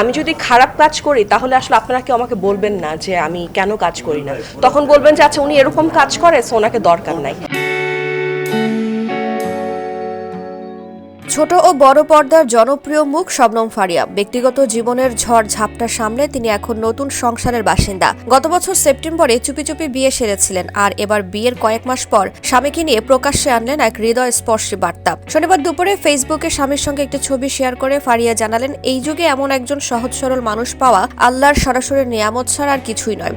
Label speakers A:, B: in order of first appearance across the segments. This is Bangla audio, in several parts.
A: আমি যদি খারাপ কাজ করি তাহলে আসলে আপনারা কেউ আমাকে বলবেন না যে আমি কেন কাজ করি না, তখন বলবেন যে আচ্ছা উনি এরকম কাজ করে সো ওনাকে দরকার নাই।
B: ছোট ও বড় পর্দার জনপ্রিয় মুখ শবনম ফারিয়া। ব্যক্তিগত জীবনের ঝড় ঝাপটা সামলে তিনি এখন নতুন সংসারের বাসিন্দা। গত বছর সেপ্টেম্বরে চুপি চুপি বিয়ে সেরেছিলেন, আর এবার বিয়ের কয়েক মাস পর স্বামীকে নিয়ে প্রকাশ্যে আনলেন এক হৃদয়স্পর্শী বার্তা। শনিবার দুপুরে ফেসবুকে স্বামীর সঙ্গে একটি ছবি শেয়ার করে ফারিয়া জানালেন, এই যুগে এমন একজন সহজ সরল মানুষ পাওয়া আল্লাহর সরাসরি নিয়ামত ছাড়া আর কিছুই নয়।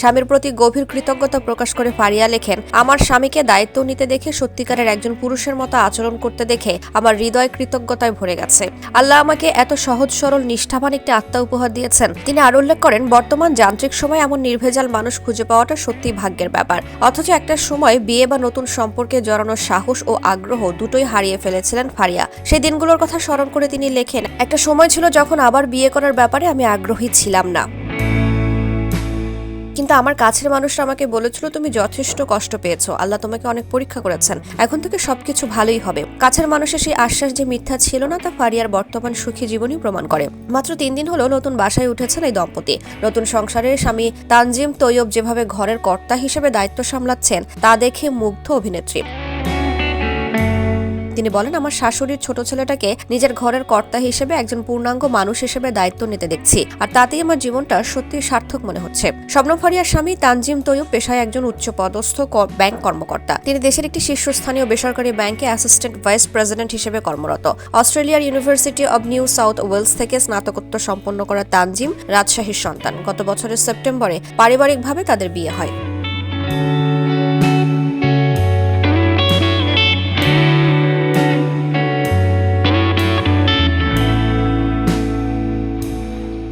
B: স্বামীর প্রতি গভীর কৃতজ্ঞতা প্রকাশ করে ফারিয়া লেখেন, আমার স্বামীকে দায়িত্ব নিতে দেখে, সত্যিকারের একজন পুরুষের মতো আচরণ করতে দেখে আমার হৃদয় কৃতজ্ঞতায় ভরে গেছে। আল্লাহ আমাকে এত সহজ সরল নিষ্ঠাবান একটি আত্মা উপহার দিয়েছেন। তিনি আরো উল্লেখ করেন, বর্তমান যান্ত্রিক সময় এমন নির্ভেজাল মানুষ খুঁজে পাওয়াটা সত্যিই ভাগ্যের ব্যাপার। অথচ একটা সময় বিয়ে বা নতুন সম্পর্কে জড়ানোর সাহস ও আগ্রহ দুটোই হারিয়ে ফেলেছিলেন ফারিয়া। সেই দিনগুলোর কথা স্মরণ করে তিনি লেখেন, একটা সময় ছিল যখন আবার বিয়ে করার ব্যাপারে আমি আগ্রহী ছিলাম না, কিন্তু আমার কাছের মানুষরা আমাকে বলেছিল তুমি যথেষ্ট কষ্ট পেয়েছো, আল্লাহ তোমাকে অনেক পরীক্ষা করেছেন, এখন থেকে সবকিছু ভালোই হবে। কাছের মানুষের সেই আশ্বাস যে মিথ্যা ছিল না, তা ফারিয়ার বর্তমান সুখী জীবনই প্রমাণ করে। মাত্র 3 দিন হলো নতুন বাসায় উঠেছেন এই দম্পতি। নতুন সংসারের স্বামী তানজিম তৈয়ব যেভাবে ঘরের কর্তা হিসেবে দায়িত্ব সামলাচ্ছেন তা দেখে মুগ্ধ অভিনেত্রী। তিনি বলেন, আমার শাশুড়ির ছোট ছেলেটাকে নিজের ঘরের কর্তা হিসেবে একজন পূর্ণাঙ্গ মানুষ হিসেবে দায়িত্ব নিতে দেখছি, আর তাতেই আমার জীবনটা সত্যি সার্থক মনে হচ্ছে। শবনম ফারিয়ার স্বামী তানজিম তৈয়ব পেশায় একজন উচ্চপদস্থ ব্যাংক কর্মকর্তা। তিনি দেশের একটি শীর্ষস্থানীয় বেসরকারি ব্যাংকে অ্যাসিস্ট্যান্ট ভাইস প্রেসিডেন্ট হিসেবে কর্মরত। অস্ট্রেলিয়ার university of New South Wales থেকে স্নাতকোত্তর সম্পন্ন করা তানজিম রাজশাহীর সন্তান। গত বছরের সেপ্টেম্বরে পারিবারিকভাবে তাদের বিয়ে হয়।